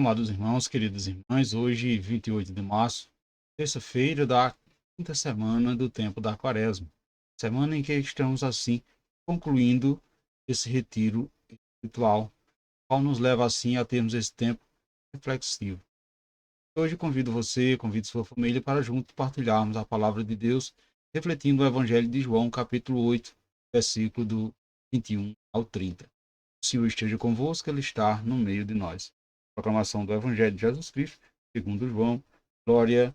Amados irmãos, queridas irmãs, hoje, 28 de março, terça-feira da quinta semana do tempo da Quaresma, semana em que estamos, assim, concluindo esse retiro espiritual, qual nos leva, assim, a termos esse tempo reflexivo. Hoje convido você, convido sua família para juntos partilharmos a palavra de Deus, refletindo o Evangelho de João, capítulo 8, versículo do 21 ao 30. O Senhor esteja convosco, Ele está no meio de nós. Proclamação do Evangelho de Jesus Cristo, segundo João. Glória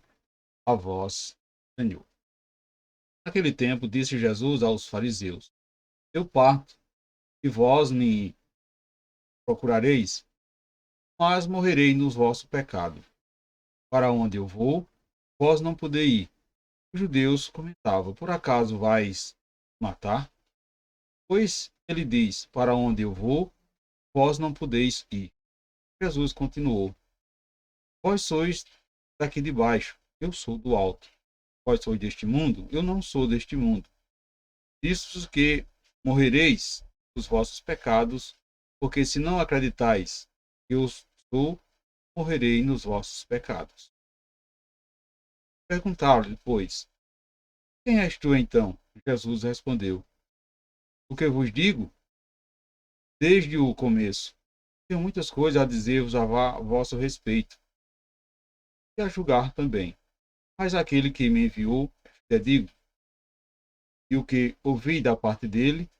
a vós, Senhor. Naquele tempo, disse Jesus aos fariseus: Eu parto, e vós me procurareis, mas morrerei nos vossos pecados. Para onde eu vou, vós não podeis ir. Os judeus comentavam: Por acaso vais matar? Pois ele diz: Para onde eu vou, vós não podeis ir. Jesus continuou: Vós sois daqui de baixo, eu sou do alto. Vós sois deste mundo, eu não sou deste mundo. Disso que morrereis dos vossos pecados, porque se não acreditais que eu sou, morrerei nos vossos pecados. Perguntaram-lhe, pois, quem és tu então? Jesus respondeu: O que vos digo, desde o começo. Tenho muitas coisas a dizer-vos a vosso respeito, e a julgar também. Mas aquele que me enviou é digno, e o que ouvi da parte dele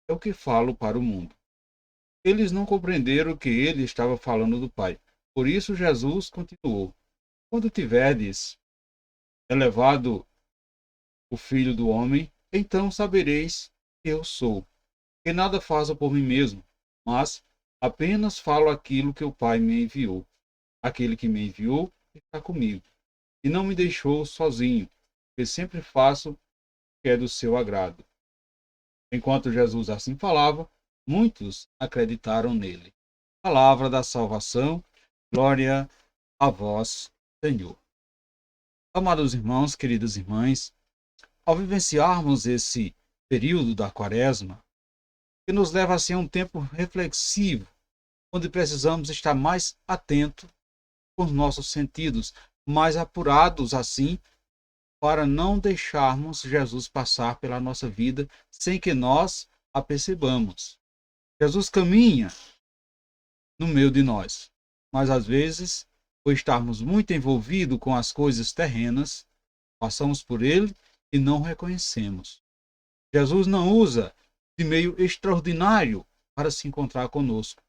é o que falo para o mundo. Eles não compreenderam que ele estava falando do Pai. Por isso Jesus continuou: Quando tiverdes elevado o Filho do Homem, então sabereis que eu sou, que nada faço por mim mesmo, mas apenas falo aquilo que o Pai me enviou. Aquele que me enviou está comigo, e não me deixou sozinho, porque sempre faço o que é do seu agrado. Enquanto Jesus assim falava, muitos acreditaram nele. Palavra da salvação, glória a vós, Senhor. Amados irmãos, queridas irmãs, ao vivenciarmos esse período da Quaresma, que nos leva a um tempo reflexivo, onde precisamos estar mais atentos com os nossos sentidos, mais apurados assim, para não deixarmos Jesus passar pela nossa vida sem que nós a percebamos. Jesus caminha no meio de nós, mas às vezes, por estarmos muito envolvidos com as coisas terrenas, passamos por ele e não o reconhecemos. Jesus não usa de meio extraordinário para se encontrar conosco.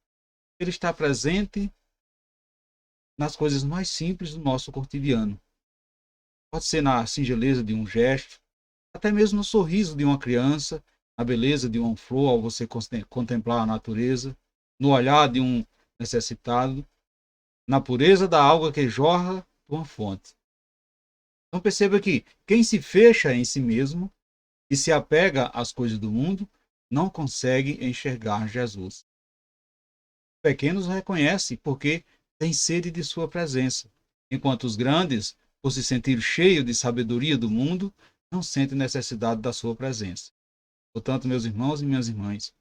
Ele está presente nas coisas mais simples do nosso cotidiano. Pode ser na singeleza de um gesto, até mesmo no sorriso de uma criança, na beleza de uma flor ao você contemplar a natureza, no olhar de um necessitado, na pureza da água que jorra de uma fonte. Então perceba que quem se fecha em si mesmo e se apega às coisas do mundo não consegue enxergar Jesus. Os pequenos o reconhecem porque têm sede de sua presença, enquanto os grandes, por se sentir cheios de sabedoria do mundo, não sentem necessidade da sua presença. Portanto, meus irmãos e minhas irmãs,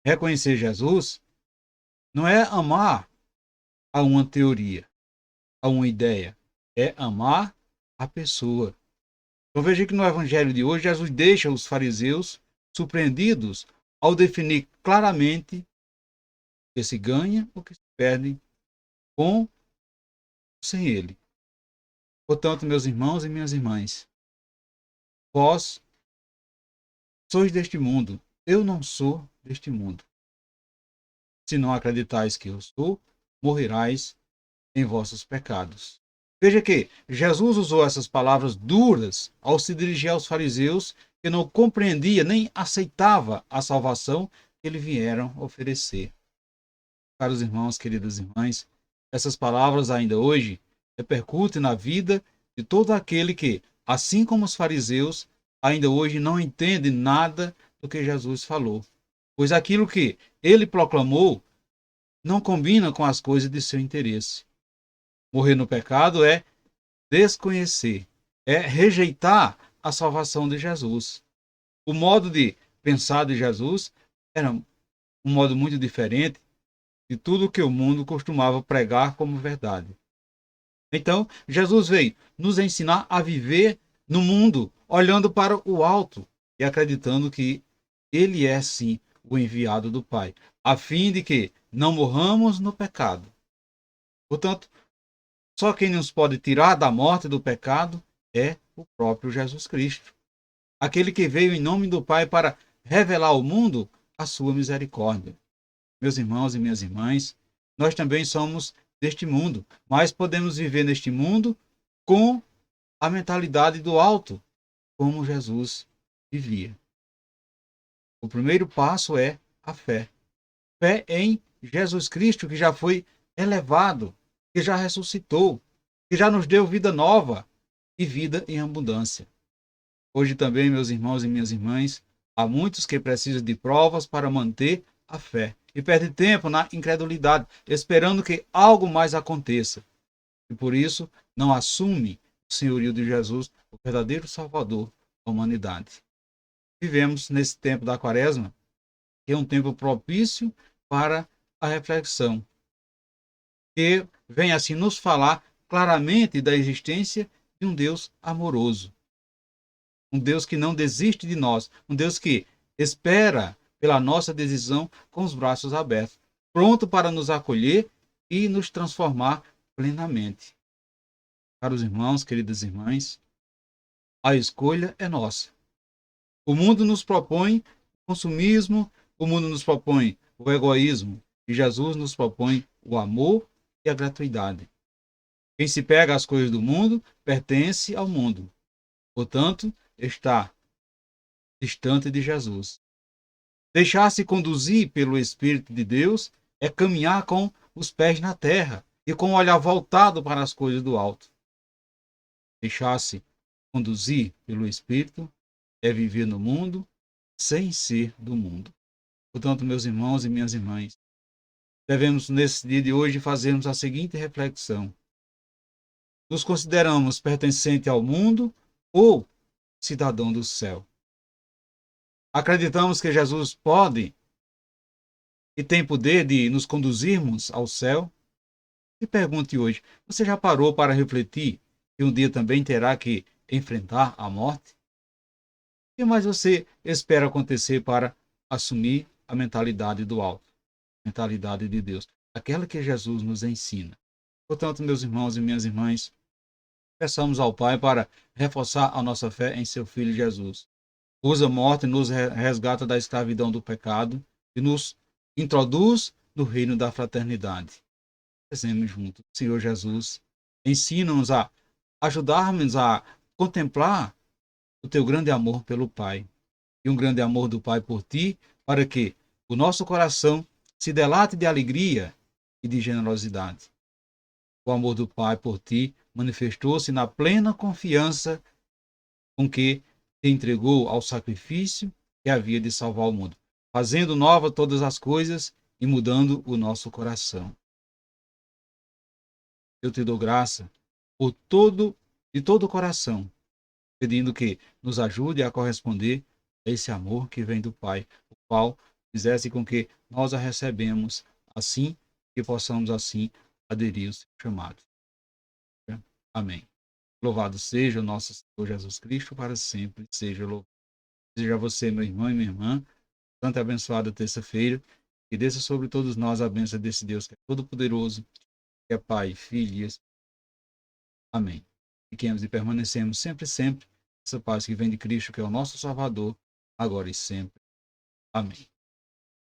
reconhecer Jesus não é amar a uma teoria, a uma ideia, é amar a pessoa. Então veja que no Evangelho de hoje, Jesus deixa os fariseus surpreendidos ao definir claramente o que se ganha ou o que se perde com ou sem ele. Portanto, meus irmãos e minhas irmãs, vós sois deste mundo, eu não sou deste mundo. Se não acreditais que eu sou, morrerais em vossos pecados. Veja que Jesus usou essas palavras duras ao se dirigir aos fariseus que não compreendia nem aceitava a salvação que eles vieram oferecer. Caros irmãos, queridas irmãs, essas palavras ainda hoje repercutem na vida de todo aquele que, assim como os fariseus, ainda hoje não entende nada do que Jesus falou, pois aquilo que ele proclamou não combina com as coisas de seu interesse. Morrer no pecado é desconhecer, é rejeitar a salvação de Jesus. O modo de pensar de Jesus era um modo muito diferente de tudo que o mundo costumava pregar como verdade. Então, Jesus veio nos ensinar a viver no mundo, olhando para o alto e acreditando que ele é sim o enviado do Pai, a fim de que não morramos no pecado. Portanto, só quem nos pode tirar da morte do pecado é o próprio Jesus Cristo, aquele que veio em nome do Pai para revelar ao mundo a sua misericórdia. Meus irmãos e minhas irmãs, nós também somos deste mundo, mas podemos viver neste mundo com a mentalidade do alto, como Jesus vivia. O primeiro passo é a fé. Fé em Jesus Cristo, que já foi elevado, que já ressuscitou, que já nos deu vida nova e vida em abundância. Hoje também, meus irmãos e minhas irmãs, há muitos que precisam de provas para manter a fé e perdem tempo na incredulidade, esperando que algo mais aconteça. E por isso não assume o senhorio de Jesus, o verdadeiro Salvador da humanidade. Vivemos nesse tempo da Quaresma, que é um tempo propício para a reflexão, que vem assim nos falar claramente da existência de um Deus amoroso, um Deus que não desiste de nós, um Deus que espera pela nossa decisão com os braços abertos, pronto para nos acolher e nos transformar plenamente. Caros irmãos, queridas irmãs, a escolha é nossa. O mundo nos propõe o consumismo, o mundo nos propõe o egoísmo, e Jesus nos propõe o amor e a gratuidade. Quem se pega às coisas do mundo pertence ao mundo, portanto, está distante de Jesus. Deixar-se conduzir pelo Espírito de Deus é caminhar com os pés na terra e com o olhar voltado para as coisas do alto. Deixar-se conduzir pelo Espírito é viver no mundo sem ser do mundo. Portanto, meus irmãos e minhas irmãs, devemos, nesse dia de hoje, fazermos a seguinte reflexão. Nos consideramos pertencente ao mundo ou cidadão do céu? Acreditamos que Jesus pode e tem poder de nos conduzirmos ao céu? E pergunte hoje, você já parou para refletir que um dia também terá que enfrentar a morte? O que mais você espera acontecer para assumir a mentalidade do alto, a mentalidade de Deus, aquela que Jesus nos ensina? Portanto, meus irmãos e minhas irmãs, peçamos ao Pai para reforçar a nossa fé em seu Filho Jesus. Usa a morte, nos resgata da escravidão do pecado e nos introduz no reino da fraternidade. Rezemos juntos. Senhor Jesus, ensina-nos a ajudarmos a contemplar o teu grande amor pelo Pai e um grande amor do Pai por ti, para que o nosso coração se delate de alegria e de generosidade. O amor do Pai por ti manifestou-se na plena confiança com que te entregou ao sacrifício que havia de salvar o mundo, fazendo nova todas as coisas e mudando o nosso coração. Eu te dou graça de todo o coração, pedindo que nos ajude a corresponder a esse amor que vem do Pai, o qual fizesse com que nós a recebemos assim, que possamos assim aderir ao seu chamado. Amém. Louvado seja o nosso Senhor Jesus Cristo, para sempre seja louvado. Desejo a você, meu irmão e minha irmã, tanta abençoada terça-feira, que desça sobre todos nós a bênção desse Deus que é todo-poderoso, que é Pai, Filho e Espírito. Amém. Fiquemos e permanecemos sempre, sempre, essa paz que vem de Cristo, que é o nosso Salvador, agora e sempre. Amém.